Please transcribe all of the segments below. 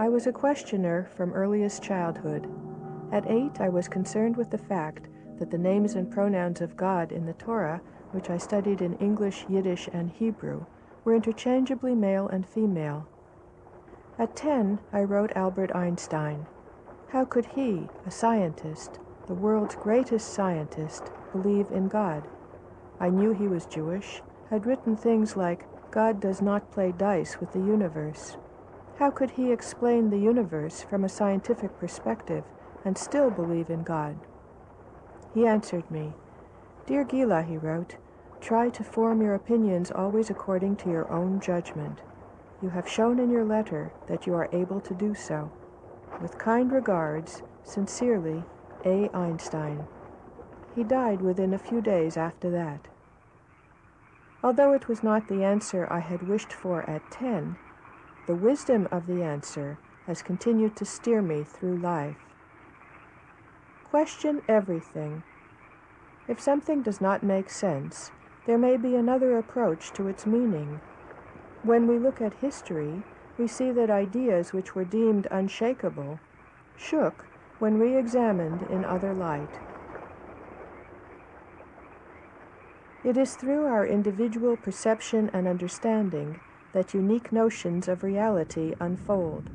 I was a questioner from earliest childhood. At 8, I was concerned with the fact that the names and pronouns of God in the Torah, which I studied in English, Yiddish, and Hebrew, were interchangeably male and female. At 10, I wrote Albert Einstein. How could he, a scientist, the world's greatest scientist, believe in God? I knew he was Jewish, had written things like, God does not play dice with the universe. How could he explain the universe from a scientific perspective and still believe in God? He answered me. Dear Gilah, he wrote, try to form your opinions always according to your own judgment. You have shown in your letter that you are able to do so. With kind regards, sincerely, A. Einstein. He died within a few days after that. Although it was not the answer I had wished for at 10, the wisdom of the answer has continued to steer me through life. Question everything. If something does not make sense, there may be another approach to its meaning. When we look at history, we see that ideas which were deemed unshakable shook when re-examined in other light. It is through our individual perception and understanding that unique notions of reality unfold.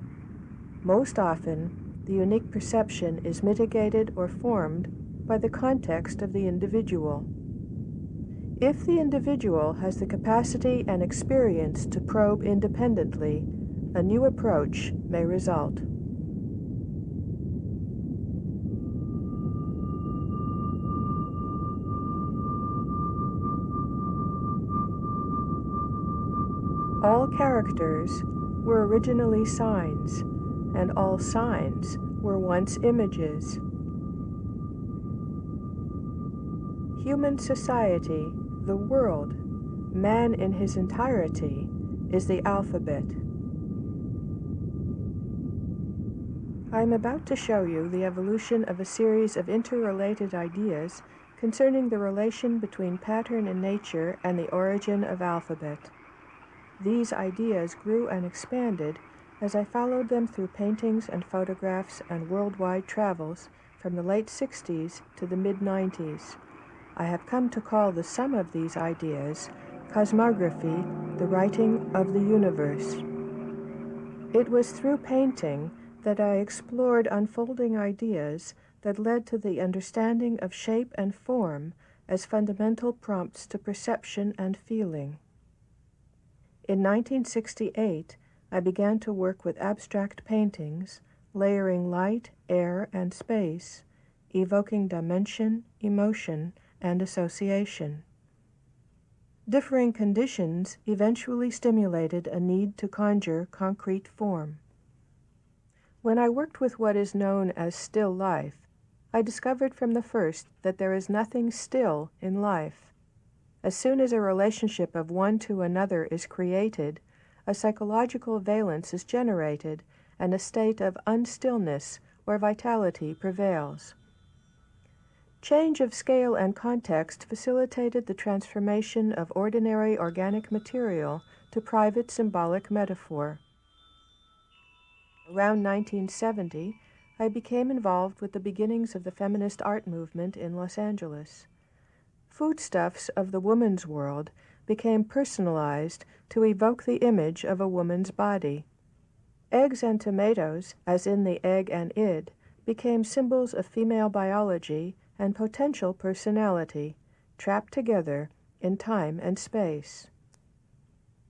Most often, the unique perception is mitigated or formed by the context of the individual. If the individual has the capacity and experience to probe independently, a new approach may result. All characters were originally signs, and all signs were once images. Human society, the world, man in his entirety, is the alphabet. I am about to show you the evolution of a series of interrelated ideas concerning the relation between pattern in nature and the origin of alphabet. These ideas grew and expanded as I followed them through paintings and photographs and worldwide travels from the late 60s to the mid-90s. I have come to call the sum of these ideas cosmography, the writing of the universe. It was through painting that I explored unfolding ideas that led to the understanding of shape and form as fundamental prompts to perception and feeling. In 1968, I began to work with abstract paintings, layering light, air, and space, evoking dimension, emotion, and association. Differing conditions eventually stimulated a need to conjure concrete form. When I worked with what is known as still life, I discovered from the first that there is nothing still in life. As soon as a relationship of one to another is created, a psychological valence is generated, and a state of unstillness or vitality prevails. Change of scale and context facilitated the transformation of ordinary organic material to private symbolic metaphor. Around 1970, I became involved with the beginnings of the feminist art movement in Los Angeles. Foodstuffs of the woman's world became personalized to evoke the image of a woman's body. Eggs and tomatoes, as in the egg and id, became symbols of female biology and potential personality, trapped together in time and space.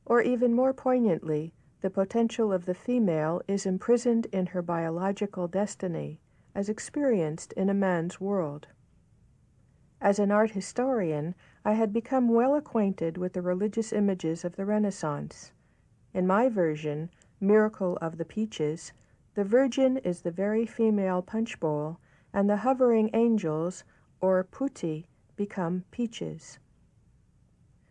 Or even more poignantly, the potential of the female is imprisoned in her biological destiny, as experienced in a man's world. As an art historian, I had become well acquainted with the religious images of the Renaissance. In my version, Miracle of the Peaches, the Virgin is the very female punch bowl, and the hovering angels, or putti, become peaches.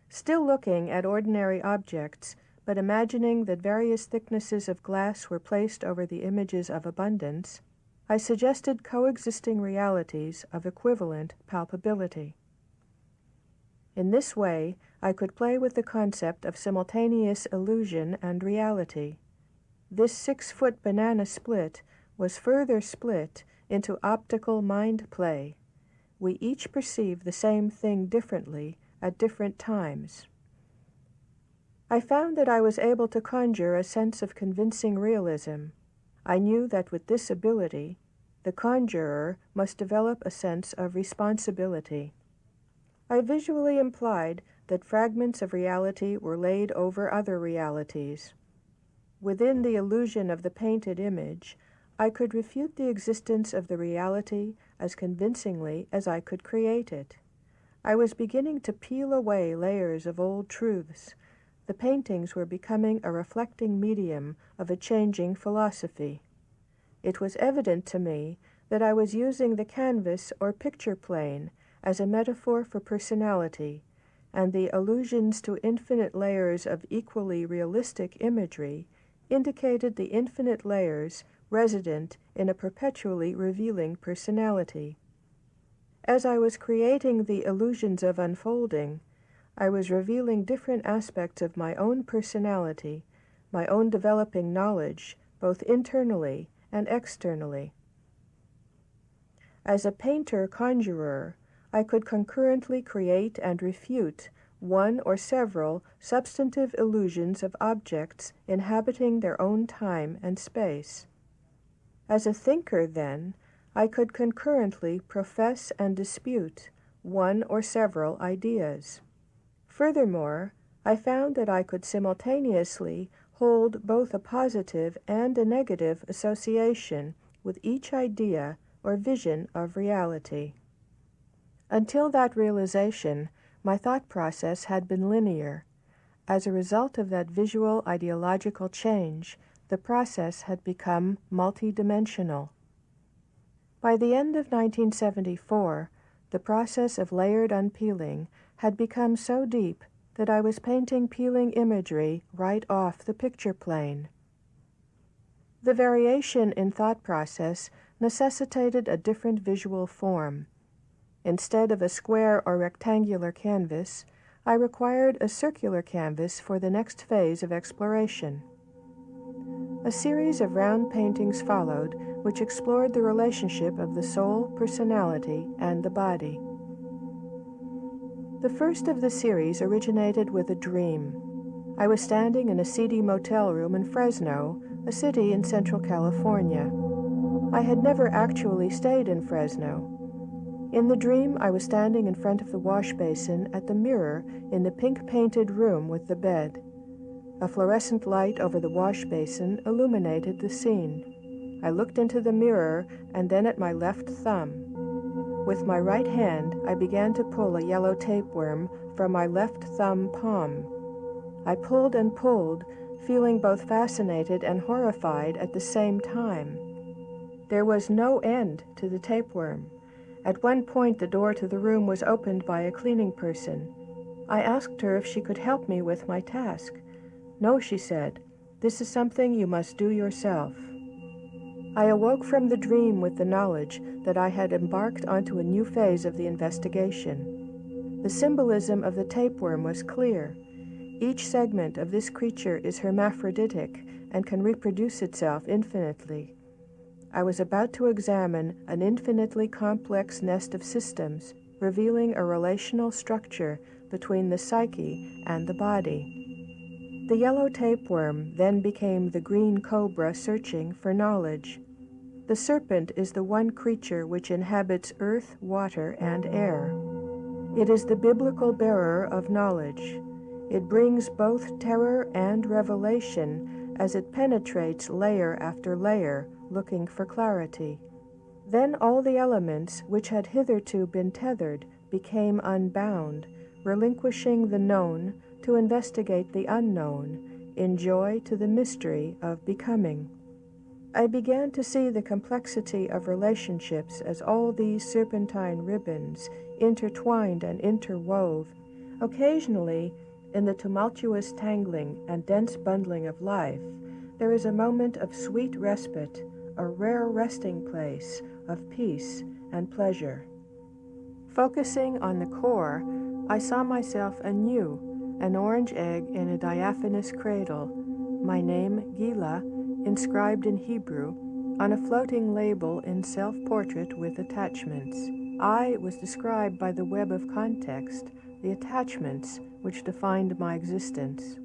Still looking at ordinary objects, but imagining that various thicknesses of glass were placed over the images of abundance, I suggested coexisting realities of equivalent palpability. In this way, I could play with the concept of simultaneous illusion and reality. this 6-foot banana split was further split into optical mind play. We each perceive the same thing differently at different times. I found that I was able to conjure a sense of convincing realism. I knew that with this ability, the conjurer must develop a sense of responsibility. I visually implied that fragments of reality were laid over other realities. Within the illusion of the painted image, I could refute the existence of the reality as convincingly as I could create it. I was beginning to peel away layers of old truths. The paintings were becoming a reflecting medium of a changing philosophy. It was evident to me that I was using the canvas or picture plane as a metaphor for personality, and the allusions to infinite layers of equally realistic imagery indicated the infinite layers resident in a perpetually revealing personality. As I was creating the illusions of unfolding, I was revealing different aspects of my own personality, my own developing knowledge, both internally and externally. As a painter-conjurer, I could concurrently create and refute one or several substantive illusions of objects inhabiting their own time and space. As a thinker, then, I could concurrently profess and dispute one or several ideas. Furthermore, I found that I could simultaneously hold both a positive and a negative association with each idea or vision of reality. Until that realization, my thought process had been linear. As a result of that visual ideological change, the process had become multidimensional. By the end of 1974, the process of layered unpeeling had become so deep that I was painting peeling imagery right off the picture plane. The variation in thought process necessitated a different visual form. Instead of a square or rectangular canvas, I required a circular canvas for the next phase of exploration. A series of round paintings followed, which explored the relationship of the soul, personality, and the body. The first of the series originated with a dream. I was standing in a seedy motel room in Fresno, a city in Central California. I had never actually stayed in Fresno. In the dream, I was standing in front of the wash basin at the mirror in the pink-painted room with the bed. A fluorescent light over the wash basin illuminated the scene. I looked into the mirror and then at my left thumb. With my right hand, I began to pull a yellow tapeworm from my left thumb palm. I pulled and pulled, feeling both fascinated and horrified at the same time. There was no end to the tapeworm. At one point, the door to the room was opened by a cleaning person. I asked her if she could help me with my task. "No," she said, "this is something you must do yourself." I awoke from the dream with the knowledge that I had embarked onto a new phase of the investigation. The symbolism of the tapeworm was clear. Each segment of this creature is hermaphroditic and can reproduce itself infinitely. I was about to examine an infinitely complex nest of systems, revealing a relational structure between the psyche and the body. The yellow tapeworm then became the green cobra searching for knowledge. The serpent is the one creature which inhabits earth, water, and air. It is the biblical bearer of knowledge. It brings both terror and revelation as it penetrates layer after layer, looking for clarity. Then all the elements which had hitherto been tethered became unbound, relinquishing the known to investigate the unknown, in joy to the mystery of becoming. I began to see the complexity of relationships as all these serpentine ribbons intertwined and interwove. Occasionally, in the tumultuous tangling and dense bundling of life, there is a moment of sweet respite, a rare resting place of peace and pleasure. Focusing on the core, I saw myself anew, an orange egg in a diaphanous cradle, my name Gilah inscribed in Hebrew, on a floating label in self-portrait with attachments. I was described by the web of context, the attachments which defined my existence.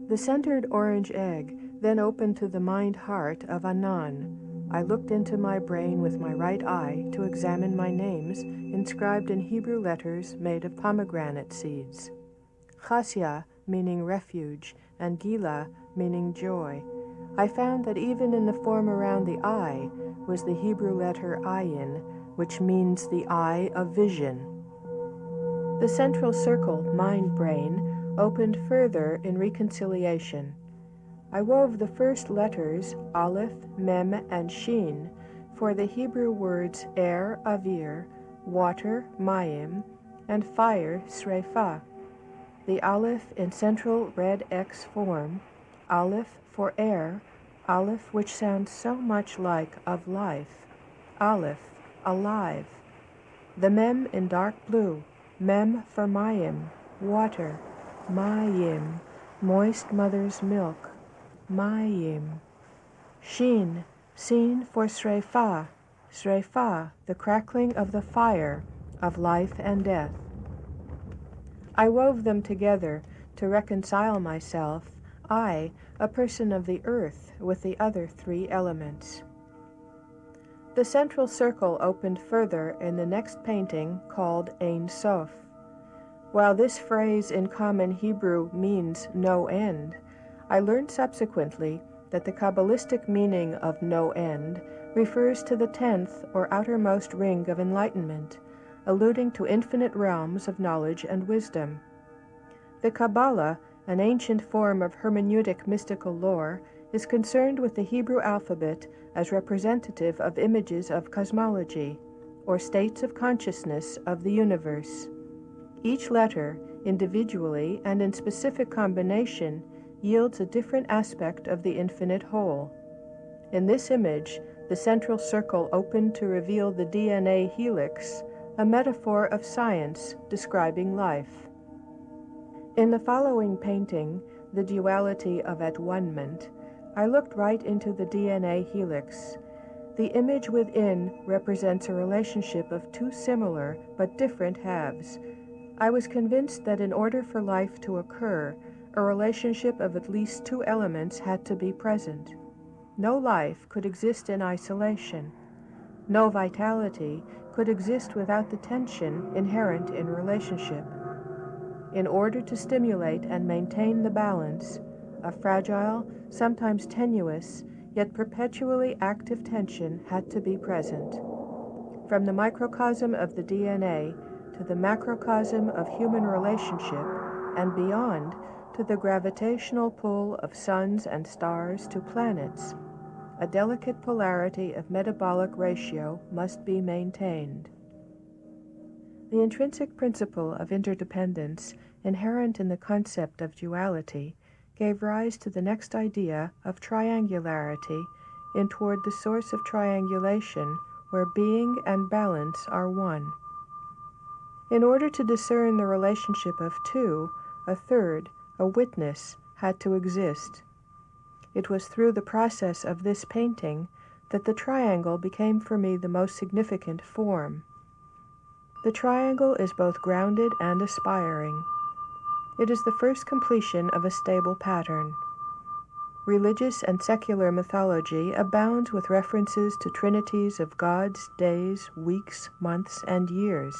The centered orange egg then opened to the mind-heart of Anan. I looked into my brain with my right eye to examine my names, inscribed in Hebrew letters made of pomegranate seeds. Chasya, meaning refuge, and Gilah, meaning joy. I found that even in the form around the eye was the Hebrew letter ayin, which means the eye of vision. The central circle, mind-brain, opened further in reconciliation. I wove the first letters, Aleph, Mem, and Shin, for the Hebrew words air, avir, water, mayim, and fire, srefa. The Aleph in central red X form, Aleph for air, Aleph which sounds so much like of life, Aleph, alive. The Mem in dark blue, Mem for mayim, water, mayim, moist mother's milk, mayim. Shin, Sin for srefa, srefa, the crackling of the fire, of life and death. I wove them together to reconcile myself, I, a person of the earth, with the other three elements. The central circle opened further in the next painting called Ein Sof. While this phrase in common Hebrew means no end, I learned subsequently that the Kabbalistic meaning of no end refers to the 10th or outermost ring of enlightenment, alluding to infinite realms of knowledge and wisdom. The Kabbalah, an ancient form of hermeneutic mystical lore, is concerned with the Hebrew alphabet as representative of images of cosmology, or states of consciousness of the universe. Each letter, individually and in specific combination, yields a different aspect of the infinite whole. In this image, the central circle opened to reveal the DNA helix, a metaphor of science describing life. In the following painting, The Duality of At-One-ment, I looked right into the DNA helix. The image within represents a relationship of two similar but different halves. I was convinced that in order for life to occur, a relationship of at least two elements had to be present. No life could exist in isolation. No vitality could exist without the tension inherent in relationship. In order to stimulate and maintain the balance, a fragile, sometimes tenuous, yet perpetually active tension had to be present. From the microcosm of the DNA to the macrocosm of human relationship, and beyond to the gravitational pull of suns and stars to planets, a delicate polarity of metabolic ratio must be maintained. The intrinsic principle of interdependence, inherent in the concept of duality, gave rise to the next idea of triangularity in toward the source of triangulation, where being and balance are one. In order to discern the relationship of two, a third, a witness, had to exist. It was through the process of this painting that the triangle became for me the most significant form. The triangle is both grounded and aspiring. It is the first completion of a stable pattern. Religious and secular mythology abounds with references to trinities of gods, days, weeks, months, and years.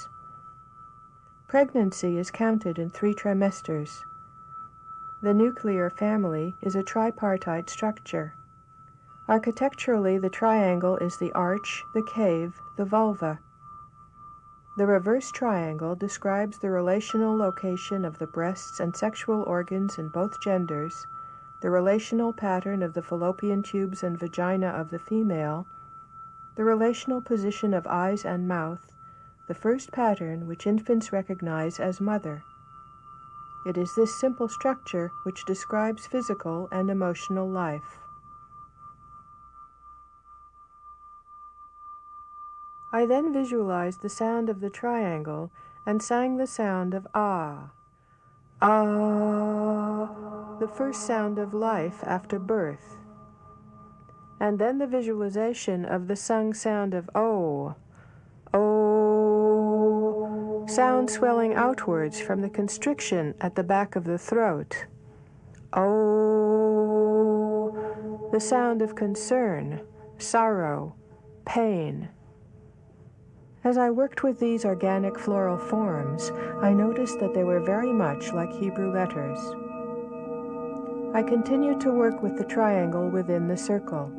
Pregnancy is counted in 3 trimesters. The nuclear family is a tripartite structure. Architecturally, the triangle is the arch, the cave, the vulva. The reverse triangle describes the relational location of the breasts and sexual organs in both genders, the relational pattern of the fallopian tubes and vagina of the female, the relational position of eyes and mouth, the first pattern which infants recognize as mother. It is this simple structure which describes physical and emotional life. I then visualized the sound of the triangle and sang the sound of ah. Ah, the first sound of life after birth. and then the visualization of the sung sound of O. O. Sound swelling outwards from the constriction at the back of the throat. O. The sound of concern, sorrow, pain. As I worked with these organic floral forms, I noticed that they were very much like Hebrew letters. I continued to work with the triangle within the circle.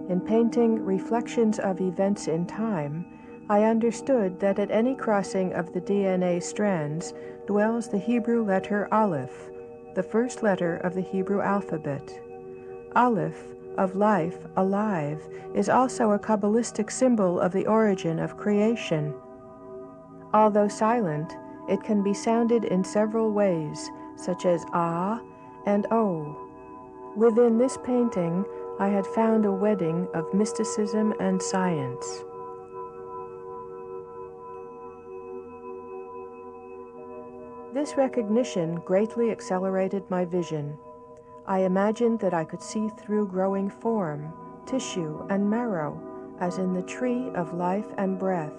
In painting reflections of events in time, I understood that at any crossing of the DNA strands dwells the Hebrew letter Aleph, the first letter of the Hebrew alphabet. Aleph, of life, alive, is also a Kabbalistic symbol of the origin of creation. Although silent, it can be sounded in several ways, such as Ah and O. Within this painting, I had found a wedding of mysticism and science. This recognition greatly accelerated my vision. I imagined that I could see through growing form, tissue, and marrow, as in the tree of life and breath.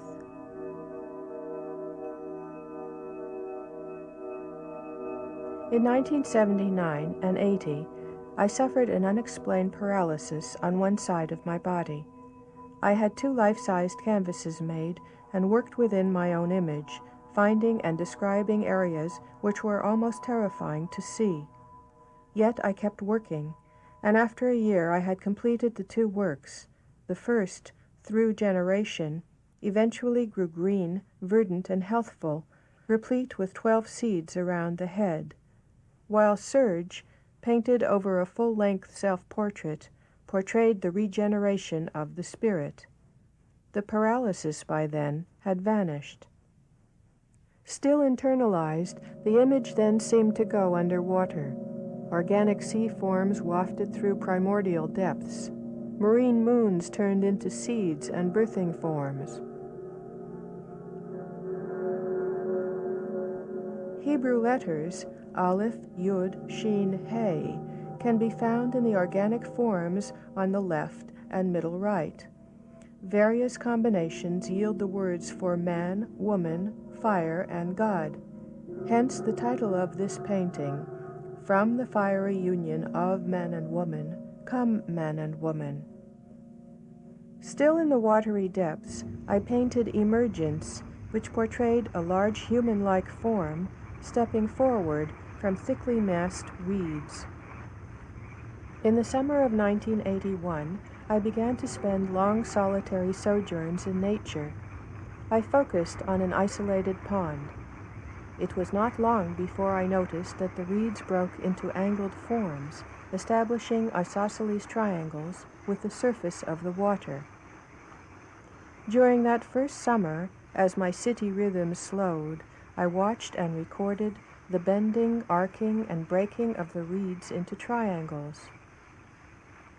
In 1979 and 80, I suffered an unexplained paralysis on one side of my body. I had 2 life-sized canvases made and worked within my own image, finding and describing areas which were almost terrifying to see. Yet I kept working, and after a year I had completed the 2 works. The first, Through Generation, eventually grew green, verdant, and healthful, replete with 12 seeds around the head, while Surge, painted over a full-length self-portrait, portrayed the regeneration of the spirit. The paralysis by then had vanished. Still internalized, the image then seemed to go underwater. Organic sea forms wafted through primordial depths. Marine moons turned into seeds and birthing forms. Hebrew letters, Aleph, Yud, Shin, He, can be found in the organic forms on the left and middle right. Various combinations yield the words for man, woman, fire, and God. Hence the title of this painting, From the Fiery Union of Man and Woman, Come Man and Woman. Still in the watery depths, I painted Emergence, which portrayed a large human-like form stepping forward from thickly massed weeds. In the summer of 1981, I began to spend long solitary sojourns in nature. I focused on an isolated pond. It was not long before I noticed that the reeds broke into angled forms, establishing isosceles triangles with the surface of the water. During that first summer, as my city rhythm slowed, I watched and recorded the bending, arcing, and breaking of the reeds into triangles.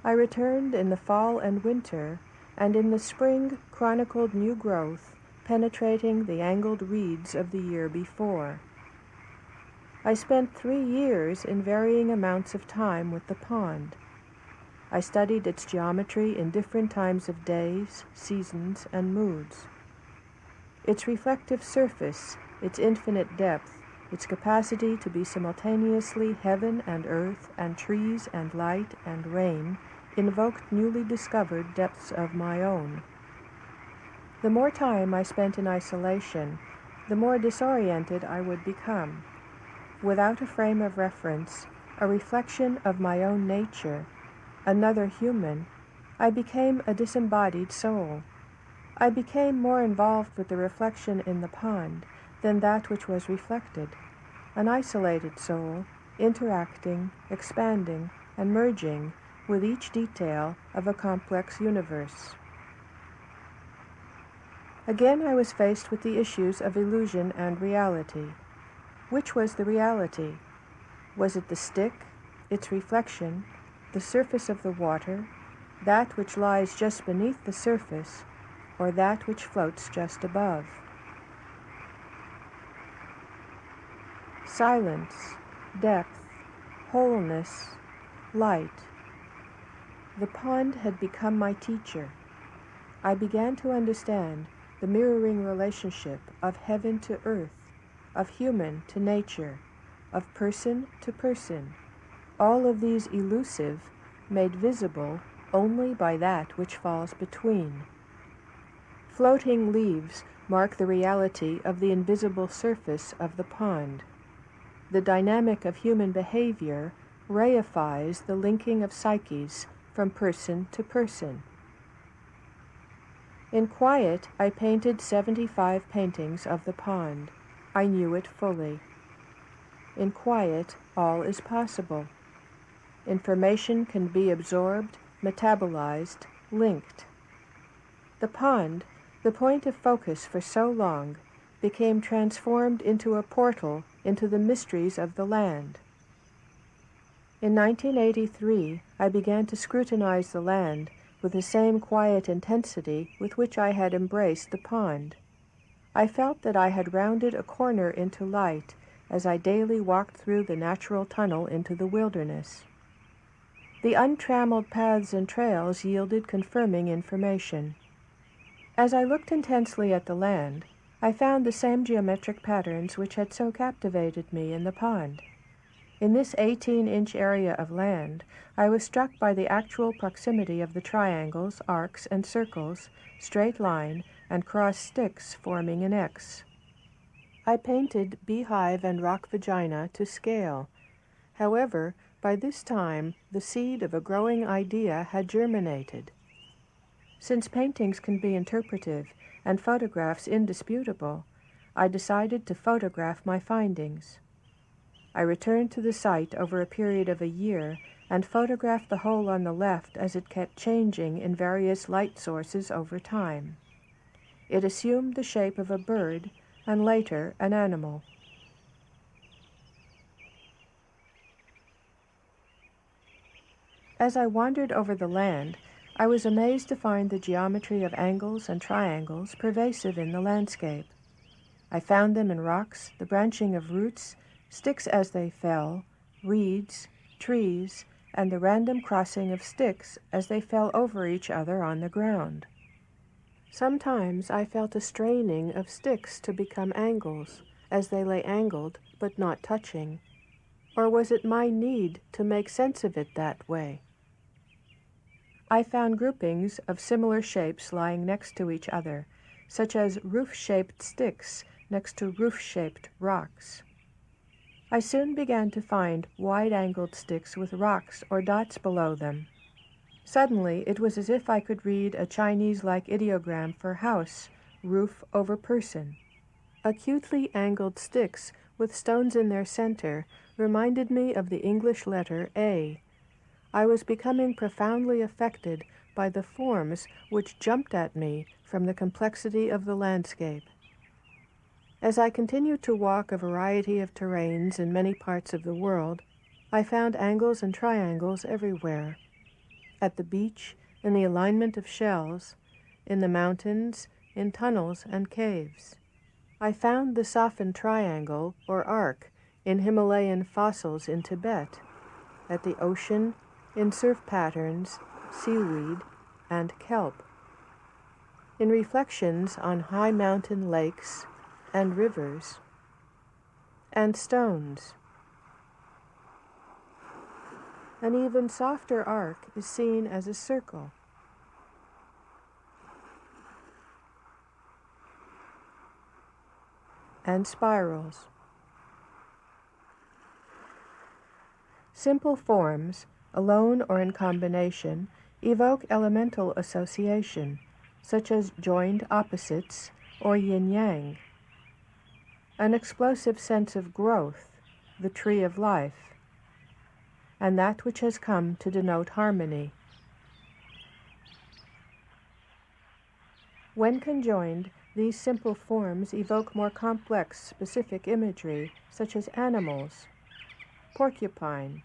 I returned in the fall and winter, and in the spring chronicled new growth, penetrating the angled reeds of the year before. I spent 3 years in varying amounts of time with the pond. I studied its geometry in different times of days, seasons, and moods. Its reflective surface, its infinite depth, its capacity to be simultaneously heaven and earth and trees and light and rain, invoked newly discovered depths of my own. The more time I spent in isolation, the more disoriented I would become. Without a frame of reference, a reflection of my own nature, another human, I became a disembodied soul. I became more involved with the reflection in the pond than that which was reflected, an isolated soul, interacting, expanding, and merging with each detail of a complex universe. Again I was faced with the issues of illusion and reality. Which was the reality? Was it the stick, its reflection, the surface of the water, that which lies just beneath the surface, or that which floats just above? Silence, depth, wholeness, light. The pond had become my teacher. I began to understand the mirroring relationship of heaven to earth, of human to nature, of person to person, all of these elusive, made visible only by that which falls between. Floating leaves mark the reality of the invisible surface of the pond. The dynamic of human behavior reifies the linking of psyches from person to person. In quiet, I painted 75 paintings of the pond. I knew it fully. In quiet, all is possible. Information can be absorbed, metabolized, linked. The pond, the point of focus for so long, became transformed into a portal into the mysteries of the land. In 1983, I began to scrutinize the land with the same quiet intensity with which I had embraced the pond. I felt that I had rounded a corner into light as I daily walked through the natural tunnel into the wilderness. The untrammeled paths and trails yielded confirming information. As I looked intensely at the land, I found the same geometric patterns which had so captivated me in the pond. In this 18-inch area of land, I was struck by the actual proximity of the triangles, arcs, and circles, straight line, and cross sticks forming an X. I painted beehive and rock vagina to scale. However, by this time, the seed of a growing idea had germinated. Since paintings can be interpretive and photographs indisputable, I decided to photograph my findings. I returned to the site over a period of a year and photographed the hole on the left as it kept changing in various light sources over time. It assumed the shape of a bird and later an animal. As I wandered over the land, I was amazed to find the geometry of angles and triangles pervasive in the landscape. I found them in rocks, the branching of roots, sticks as they fell, reeds, trees, and the random crossing of sticks as they fell over each other on the ground. Sometimes I felt a straining of sticks to become angles, as they lay angled but not touching. Or was it my need to make sense of it that way? I found groupings of similar shapes lying next to each other, such as roof-shaped sticks next to roof-shaped rocks. I soon began to find wide-angled sticks with rocks or dots below them. Suddenly, it was as if I could read a Chinese-like ideogram for house, roof over person. Acutely angled sticks with stones in their center reminded me of the English letter A. I was becoming profoundly affected by the forms which jumped at me from the complexity of the landscape. As I continued to walk a variety of terrains in many parts of the world, I found angles and triangles everywhere. At the beach, in the alignment of shells, in the mountains, in tunnels and caves. I found the softened triangle or arc in Himalayan fossils in Tibet, at the ocean, in surf patterns, seaweed, and kelp. In reflections on high mountain lakes and rivers, and stones. An even softer arc is seen as a circle. And spirals. Simple forms, alone or in combination, evoke elemental association, such as joined opposites or yin-yang. An explosive sense of growth, the tree of life, and that which has come to denote harmony. When conjoined, these simple forms evoke more complex, specific imagery, such as animals, porcupine,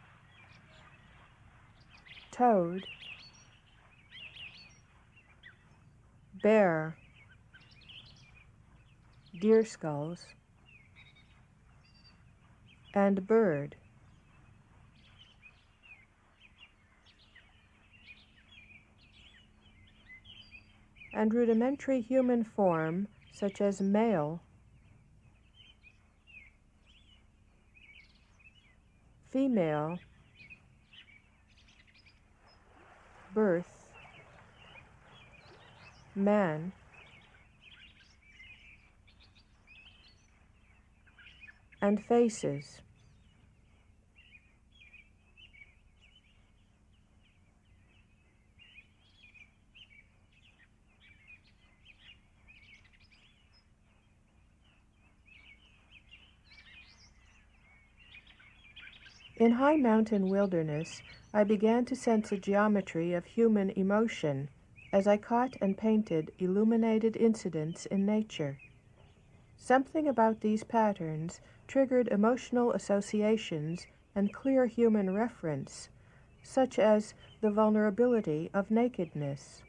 toad, bear, deer skulls, and bird. and rudimentary human form, such as male, female, birth, man, and faces. In high mountain wilderness, I began to sense a geometry of human emotion as I caught and painted illuminated incidents in nature. Something about these patterns triggered emotional associations and clear human reference, such as the vulnerability of nakedness.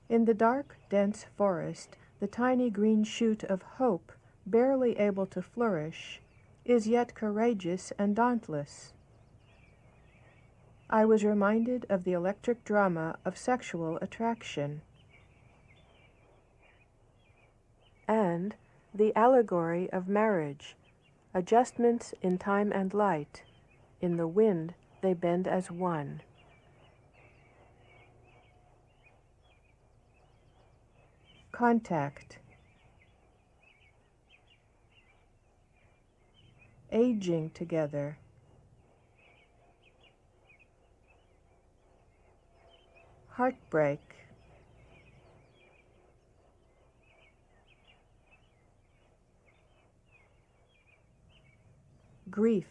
In the dark, dense forest, the tiny green shoot of hope, barely able to flourish, is yet courageous and dauntless. I was reminded of the electric drama of sexual attraction and the allegory of marriage, adjustments in time and light. In the wind they bend as one. Contact. Aging together. Heartbreak. Grief.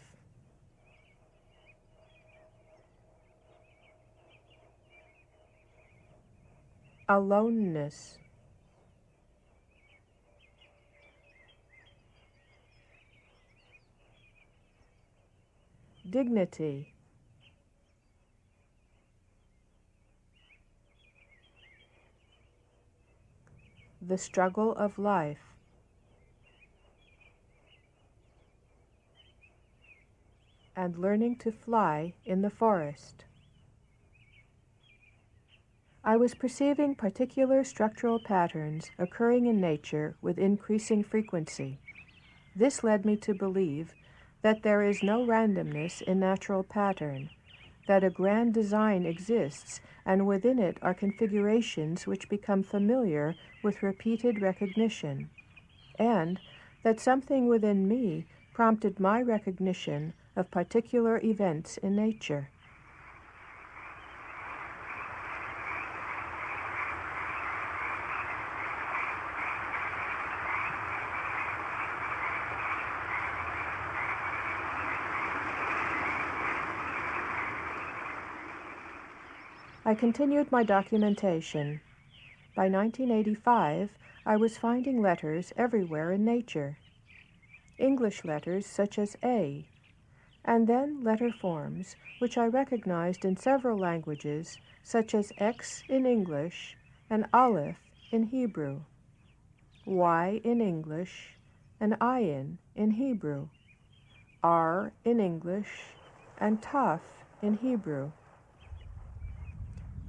Aloneness. Dignity. The struggle of life. And learning to fly in the forest. I was perceiving particular structural patterns occurring in nature with increasing frequency. This led me to believe that there is no randomness in natural pattern, that a grand design exists, and within it are configurations which become familiar with repeated recognition, and that something within me prompted my recognition of particular events in nature. I continued my documentation. By 1985, I was finding letters everywhere in nature. English letters such as A, and then letter forms which I recognized in several languages, such as X in English and Aleph in Hebrew, Y in English and Ayin in Hebrew, R in English and Taf in Hebrew.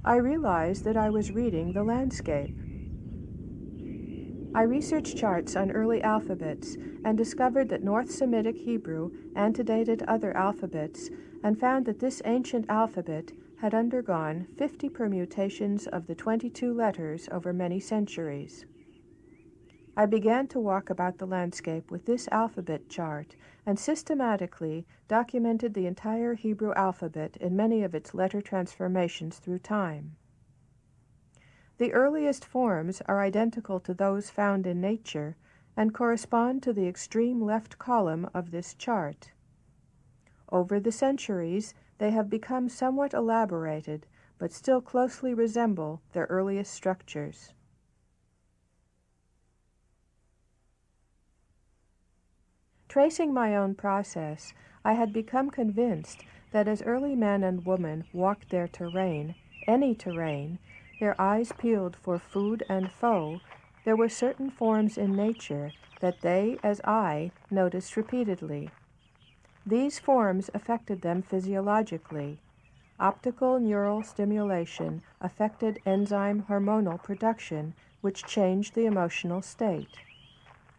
I realized that I was reading the landscape. I researched charts on early alphabets and discovered that North Semitic Hebrew antedated other alphabets, and found that this ancient alphabet had undergone 50 permutations of the 22 letters over many centuries. I began to walk about the landscape with this alphabet chart and systematically documented the entire Hebrew alphabet in many of its letter transformations through time. The earliest forms are identical to those found in nature and correspond to the extreme left column of this chart. Over the centuries, they have become somewhat elaborated, but still closely resemble their earliest structures. Tracing my own process, I had become convinced that as early man and woman walked their terrain, any terrain, their eyes peeled for food and foe, there were certain forms in nature that they, as I, noticed repeatedly. These forms affected them physiologically. Optical neural stimulation affected enzyme hormonal production, which changed the emotional state.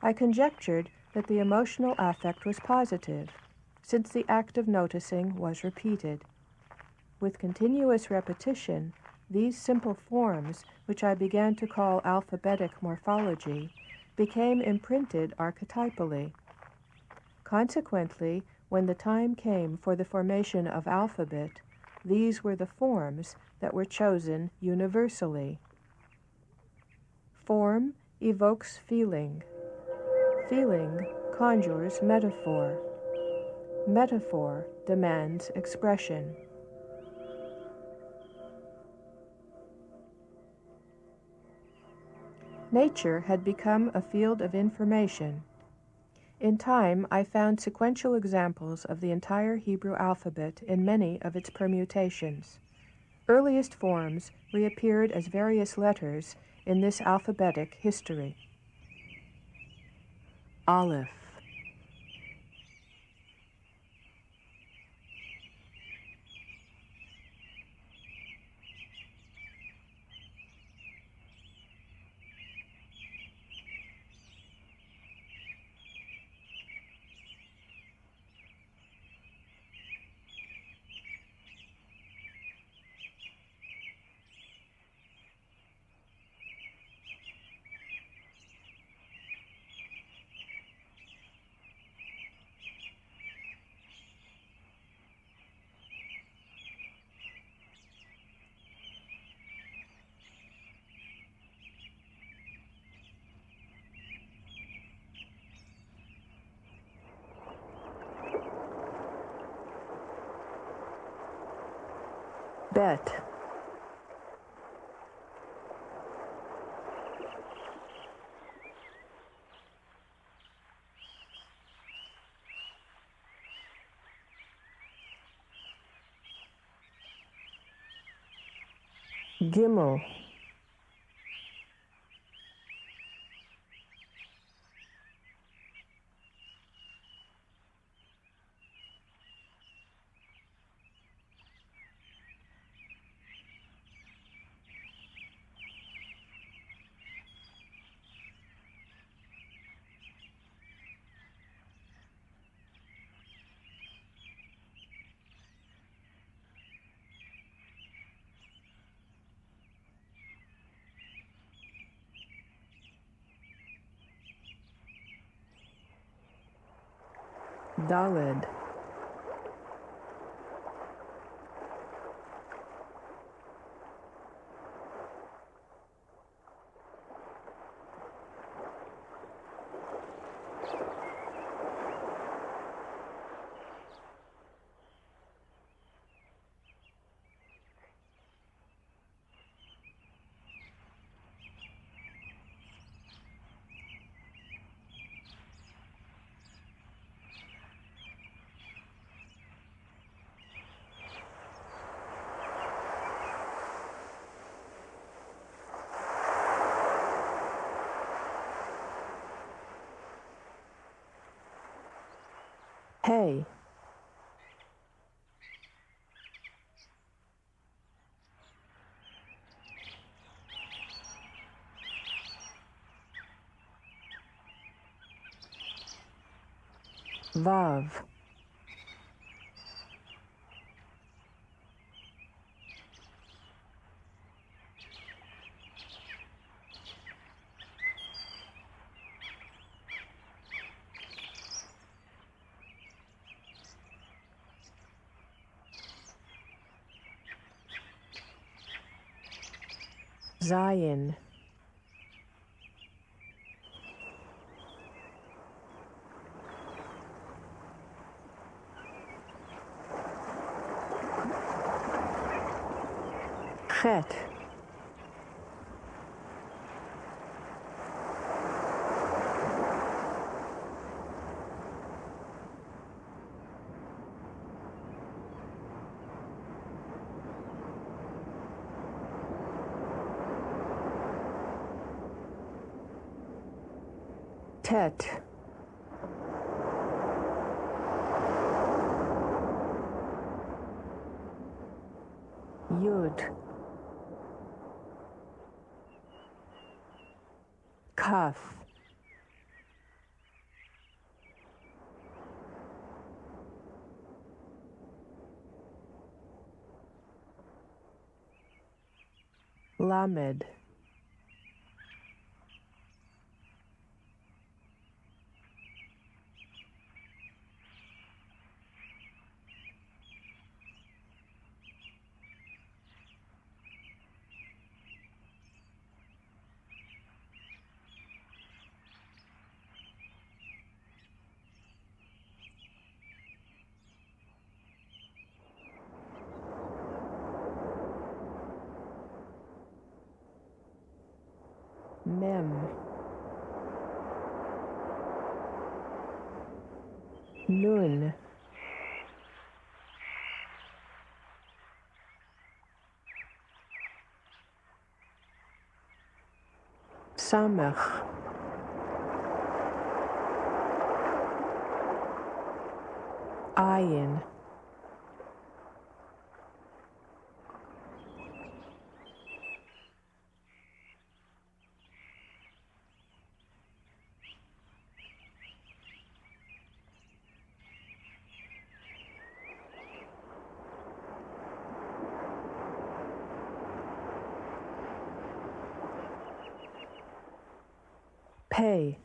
I conjectured that the emotional affect was positive, since the act of noticing was repeated. With continuous repetition, these simple forms, which I began to call alphabetic morphology, became imprinted archetypally. Consequently, when the time came for the formation of alphabet, these were the forms that were chosen universally. Form evokes feeling. Feeling conjures metaphor. Metaphor demands expression. Nature had become a field of information. In time, I found sequential examples of the entire Hebrew alphabet in many of its permutations. Earliest forms reappeared as various letters in this alphabetic history. Aleph. Bet. Gimel. Daled. Hey. Vav. Zion. Chet. Tet. Yud, Kaf, Lamed, Mem, Nun, Samech, Ayin, Pei,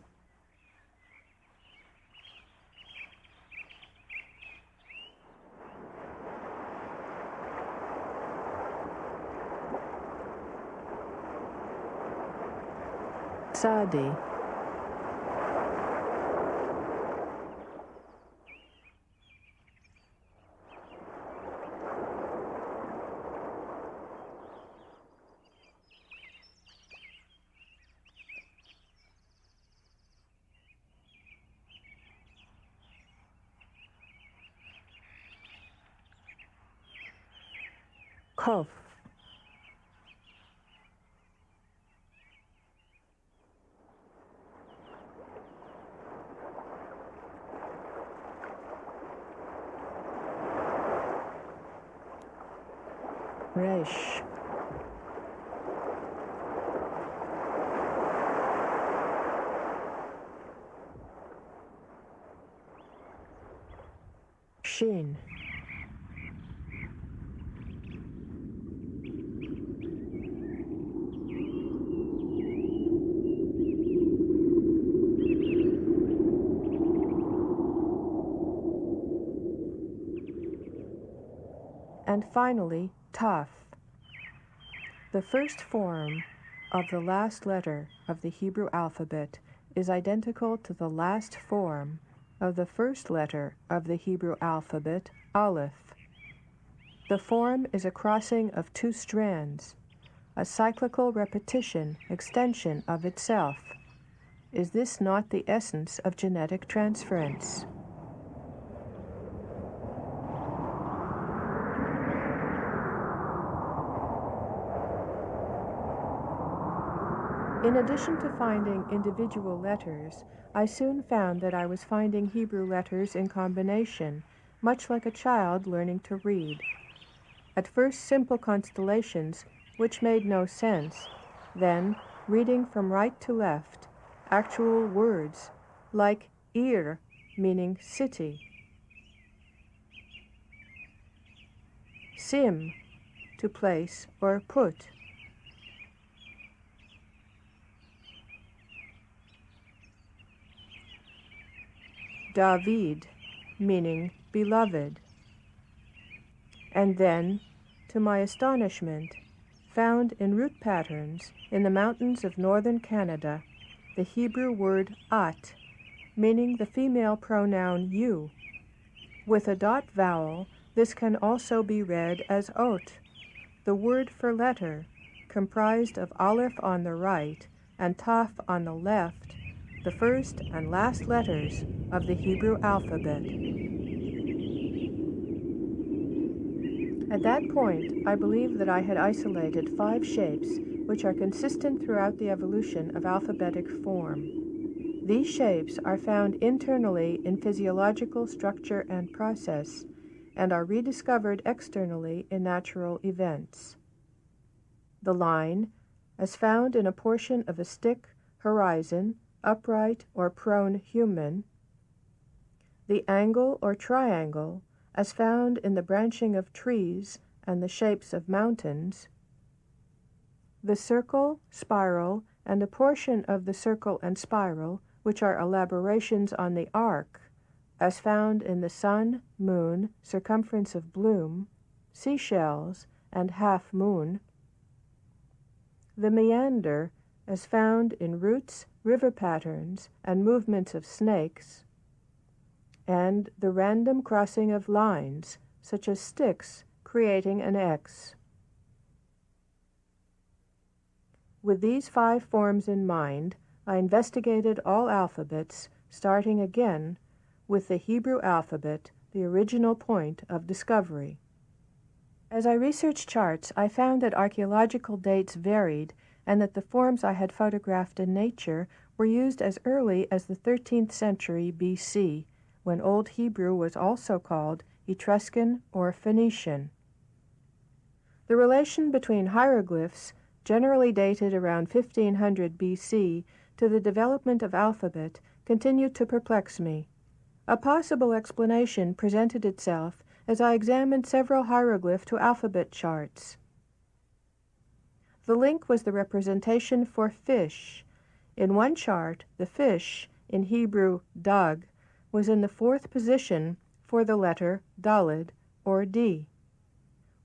Tzadi, Kof, Resh, Shin, and finally Taf. The first form of the last letter of the Hebrew alphabet is identical to the last form of the first letter of the Hebrew alphabet, Aleph. The form is a crossing of two strands, a cyclical repetition, extension of itself. Is this not the essence of genetic transference? In addition to finding individual letters, I soon found that I was finding Hebrew letters in combination, much like a child learning to read. At first simple constellations, which made no sense, then, reading from right to left, actual words, like Ir, meaning city, Sim, to place or put, David, meaning beloved, and then, to my astonishment, found in root patterns in the mountains of northern Canada the Hebrew word at, meaning the female pronoun you. With a dot vowel, this can also be read as ot, the word for letter, comprised of aleph on the right and taf on the left, the first and last letters of the Hebrew alphabet. At that point, I believed that I had isolated 5 shapes which are consistent throughout the evolution of alphabetic form. These shapes are found internally in physiological structure and process, and are rediscovered externally in natural events. The line, as found in a portion of a stick, horizon, upright or prone human. The angle or triangle, as found in the branching of trees and the shapes of mountains. The circle, spiral, and a portion of the circle and spiral, which are elaborations on the arc, as found in the sun, moon, circumference of bloom, seashells, and half moon. The meander, as found in roots, river patterns, and movements of snakes, and the random crossing of lines, such as sticks creating an X. With these 5 forms in mind, I investigated all alphabets, starting again with the Hebrew alphabet, the original point of discovery. As I researched charts, I found that archaeological dates varied and that the forms I had photographed in nature were used as early as the 13th century BC, when Old Hebrew was also called Etruscan or Phoenician. The relation between hieroglyphs, generally dated around 1500 BC, to the development of alphabet continued to perplex me. A possible explanation presented itself as I examined several hieroglyph to alphabet charts. The link was the representation for fish. In one chart, the fish, in Hebrew dag, was in the 4th position for the letter Daled or D,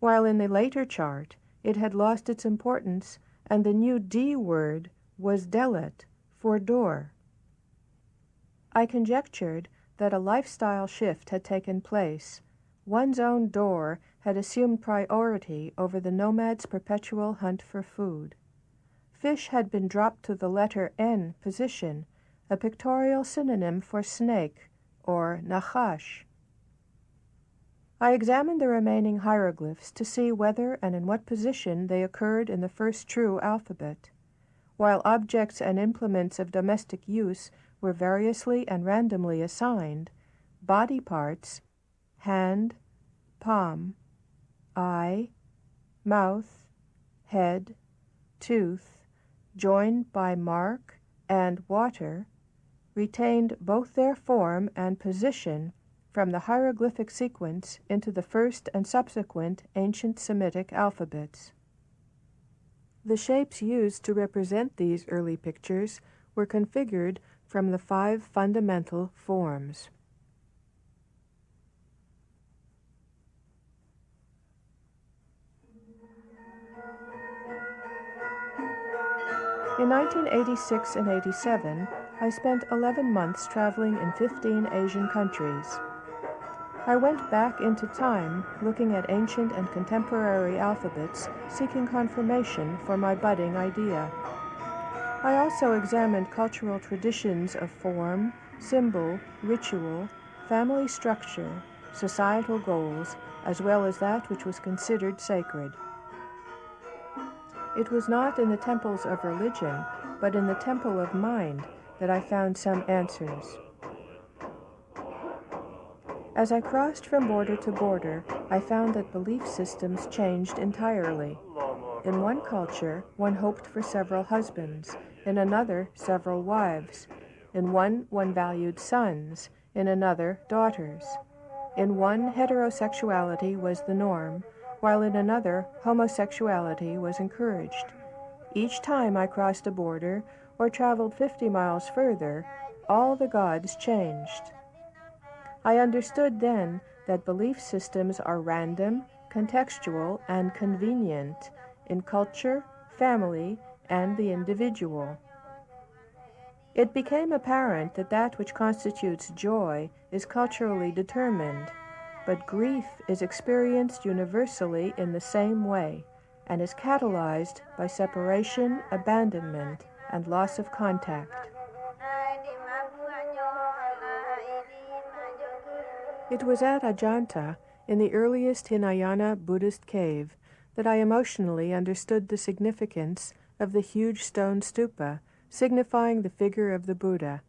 while in the later chart it had lost its importance and the new D word was Delet for door. I conjectured that a lifestyle shift had taken place. One's own door had assumed priority over the nomad's perpetual hunt for food. Fish had been dropped to the letter N position, a pictorial synonym for snake, or nachash. I examined the remaining hieroglyphs to see whether and in what position they occurred in the first true alphabet, while objects and implements of domestic use were variously and randomly assigned. Body parts, hand, palm, eye, mouth, head, tooth, joined by mark and water, retained both their form and position from the hieroglyphic sequence into the first and subsequent ancient Semitic alphabets. The shapes used to represent these early pictures were configured from the 5 fundamental forms. In 1986 and 87, I spent 11 months traveling in 15 Asian countries. I went back into time, looking at ancient and contemporary alphabets, seeking confirmation for my budding idea. I also examined cultural traditions of form, symbol, ritual, family structure, societal goals, as well as that which was considered sacred. It was not in the temples of religion, but in the temple of mind that I found some answers. As I crossed from border to border, I found that belief systems changed entirely. In one culture, one hoped for several husbands, in another, several wives. In one valued sons, in another, daughters. In one, heterosexuality was the norm, while in another, homosexuality was encouraged. Each time I crossed a border or traveled 50 miles further, all the gods changed. I understood then that belief systems are random, contextual, and convenient in culture, family, and the individual. It became apparent that that which constitutes joy is culturally determined, but grief is experienced universally in the same way and is catalyzed by separation, abandonment, and loss of contact. It was at Ajanta, in the earliest Hinayana Buddhist cave, that I emotionally understood the significance of the huge stone stupa, signifying the figure of the Buddha.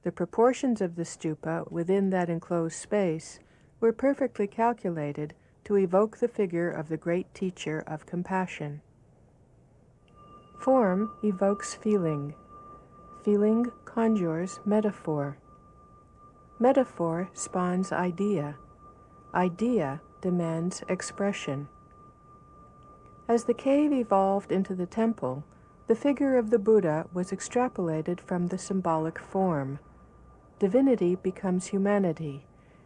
The proportions of the stupa within that enclosed space were perfectly calculated to evoke the figure of the great teacher of compassion. Form evokes feeling. Feeling conjures metaphor. Metaphor spawns idea. Idea demands expression. As the cave evolved into the temple, the figure of the Buddha was extrapolated from the symbolic form. Divinity becomes humanity,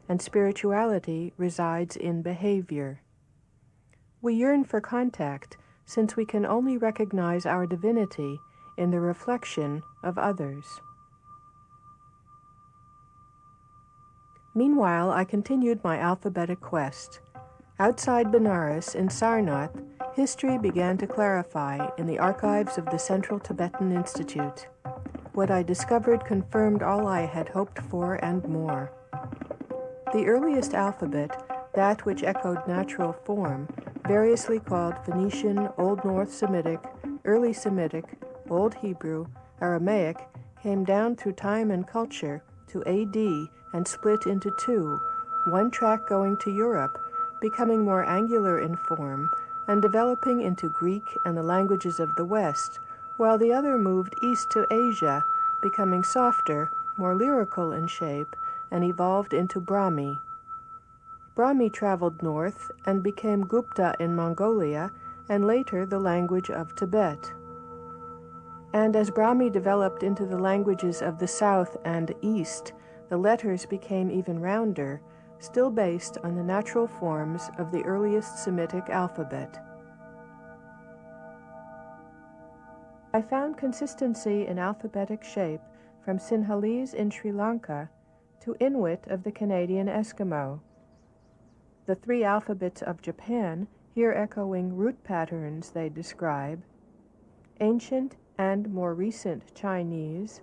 and spirituality resides in behavior. We yearn for contact, since we can only recognize our divinity in the reflection of others. Meanwhile, I continued my alphabetic quest. Outside Benares, in Sarnath, history began to clarify in the archives of the Central Tibetan Institute. What I discovered confirmed all I had hoped for and more. The earliest alphabet, that which echoed natural form, variously called Phoenician, Old North Semitic, Early Semitic, Old Hebrew, Aramaic, came down through time and culture to AD and split into two, one track going to Europe, becoming more angular in form, and developing into Greek and the languages of the West, while the other moved east to Asia, becoming softer, more lyrical in shape, and evolved into Brahmi. Brahmi traveled north and became Gupta in Mongolia, and later the language of Tibet. And as Brahmi developed into the languages of the south and east, the letters became even rounder, still based on the natural forms of the earliest Semitic alphabet. I found consistency in alphabetic shape from Sinhalese in Sri Lanka to Inuit of the Canadian Eskimo. The three alphabets of Japan, here echoing root patterns they describe, ancient and more recent Chinese,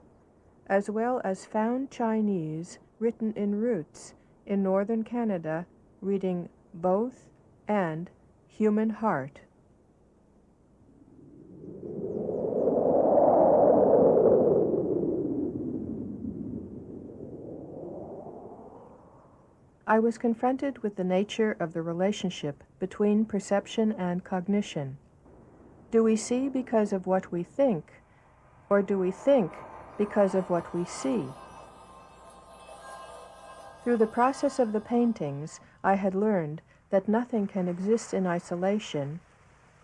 as well as found Chinese written in roots in northern Canada, reading both and human heart. I was confronted with the nature of the relationship between perception and cognition. Do we see because of what we think, or do we think because of what we see? Through the process of the paintings, I had learned that nothing can exist in isolation,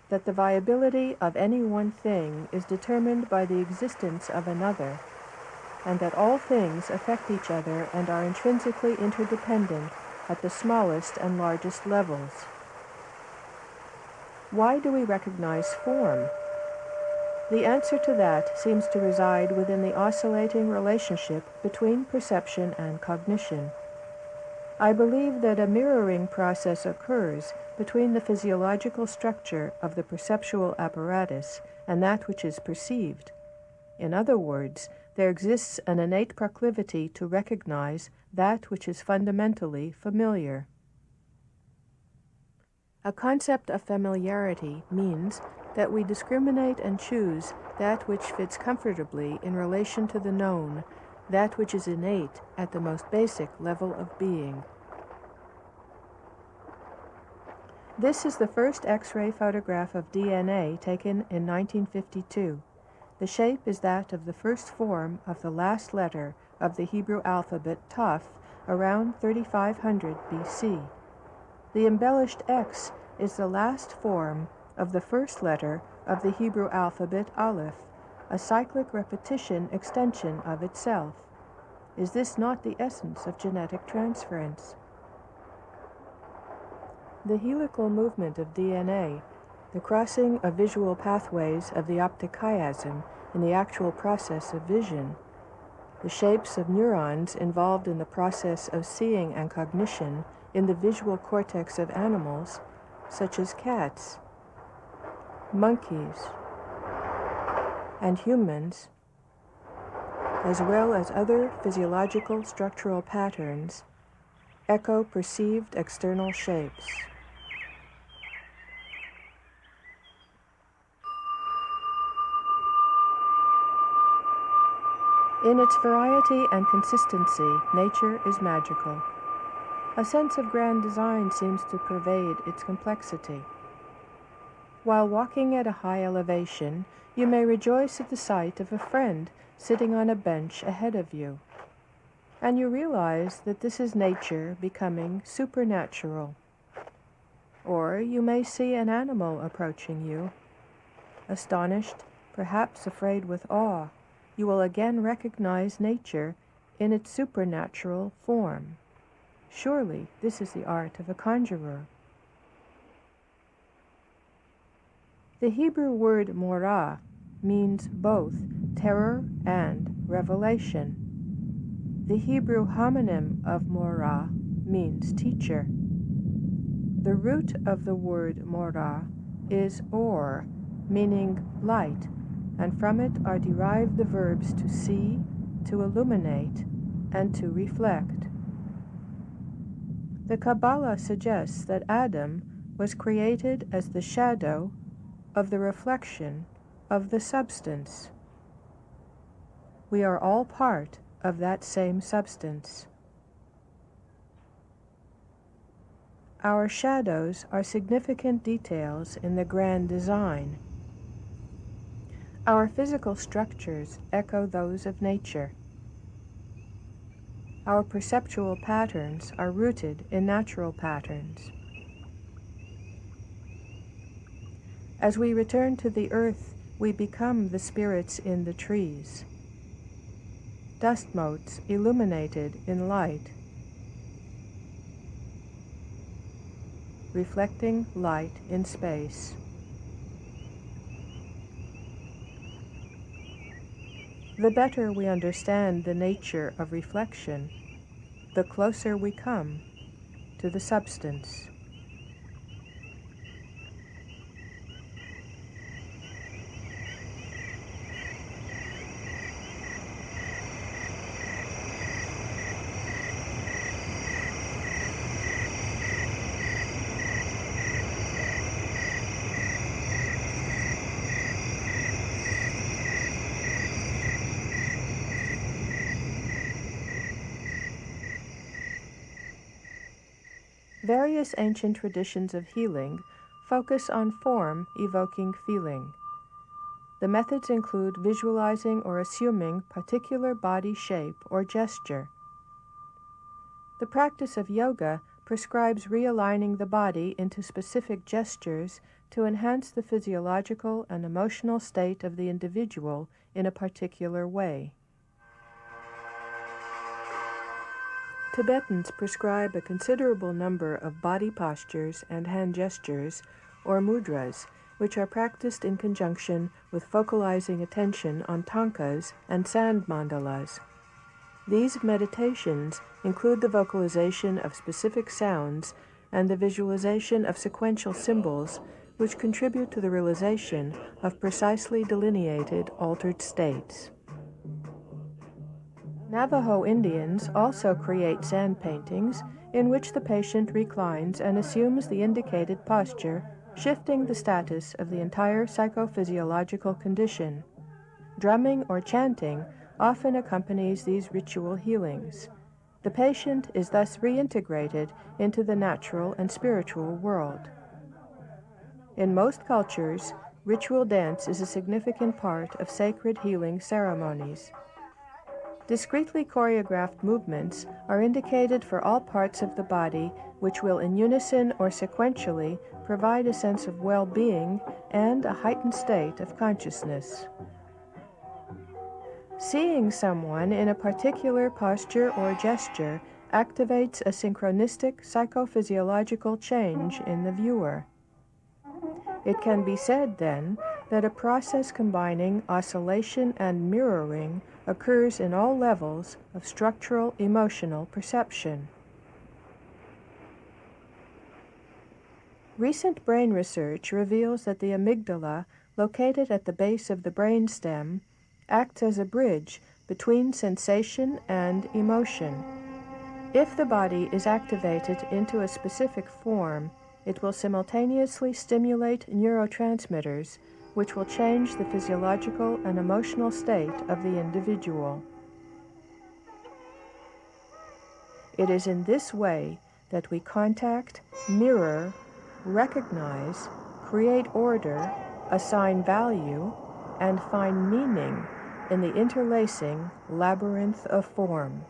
that the viability of any one thing is determined by the existence of another, and that all things affect each other and are intrinsically interdependent at the smallest and largest levels. Why do we recognize form? The answer to that seems to reside within the oscillating relationship between perception and cognition. I believe that a mirroring process occurs between the physiological structure of the perceptual apparatus and that which is perceived. In other words, there exists an innate proclivity to recognize that which is fundamentally familiar. A concept of familiarity means that we discriminate and choose that which fits comfortably in relation to the known, that which is innate at the most basic level of being. This is the first X-ray photograph of DNA taken in 1952. The shape is that of the first form of the last letter of the Hebrew alphabet Taf around 3500 BC. The embellished X is the last form of the first letter of the Hebrew alphabet Aleph, a cyclic repetition extension of itself. Is this not the essence of genetic transference? The helical movement of DNA, the crossing of visual pathways of the optic chiasm in the actual process of vision, the shapes of neurons involved in the process of seeing and cognition in the visual cortex of animals, such as cats, monkeys, and humans, as well as other physiological structural patterns, echo perceived external shapes. In its variety and consistency, nature is magical. A sense of grand design seems to pervade its complexity. While walking at a high elevation, you may rejoice at the sight of a friend sitting on a bench ahead of you, and you realize that this is nature becoming supernatural. Or you may see an animal approaching you. Astonished, perhaps afraid with awe, you will again recognize nature in its supernatural form. Surely this is the art of a conjurer. The Hebrew word morah means both terror and revelation. The Hebrew homonym of morah means teacher. The root of the word morah is or, meaning light, and from it are derived the verbs to see, to illuminate, and to reflect. The Kabbalah suggests that Adam was created as the shadow of the reflection of the substance. We are all part of that same substance. Our shadows are significant details in the grand design. Our physical structures echo those of nature. Our perceptual patterns are rooted in natural patterns. As we return to the earth, we become the spirits in the trees, dust motes illuminated in light, reflecting light in space. The better we understand the nature of reflection, the closer we come to the substance. Various ancient traditions of healing focus on form evoking feeling. The methods include visualizing or assuming particular body shape or gesture. The practice of yoga prescribes realigning the body into specific gestures to enhance the physiological and emotional state of the individual in a particular way. Tibetans prescribe a considerable number of body postures and hand gestures, or mudras, which are practiced in conjunction with focalizing attention on tankas and sand mandalas. These meditations include the vocalization of specific sounds and the visualization of sequential symbols, which contribute to the realization of precisely delineated altered states. Navajo Indians also create sand paintings in which the patient reclines and assumes the indicated posture, shifting the status of the entire psychophysiological condition. Drumming or chanting often accompanies these ritual healings. The patient is thus reintegrated into the natural and spiritual world. In most cultures, ritual dance is a significant part of sacred healing ceremonies. Discretely choreographed movements are indicated for all parts of the body, which will in unison or sequentially provide a sense of well-being and a heightened state of consciousness. Seeing someone in a particular posture or gesture activates a synchronistic psychophysiological change in the viewer. It can be said, then, that a process combining oscillation and mirroring occurs in all levels of structural emotional perception. Recent brain research reveals that the amygdala, located at the base of the brainstem, acts as a bridge between sensation and emotion. If the body is activated into a specific form, it will simultaneously stimulate neurotransmitters, which will change the physiological and emotional state of the individual. It is in this way that we contact, mirror, recognize, create order, assign value, and find meaning in the interlacing labyrinth of form.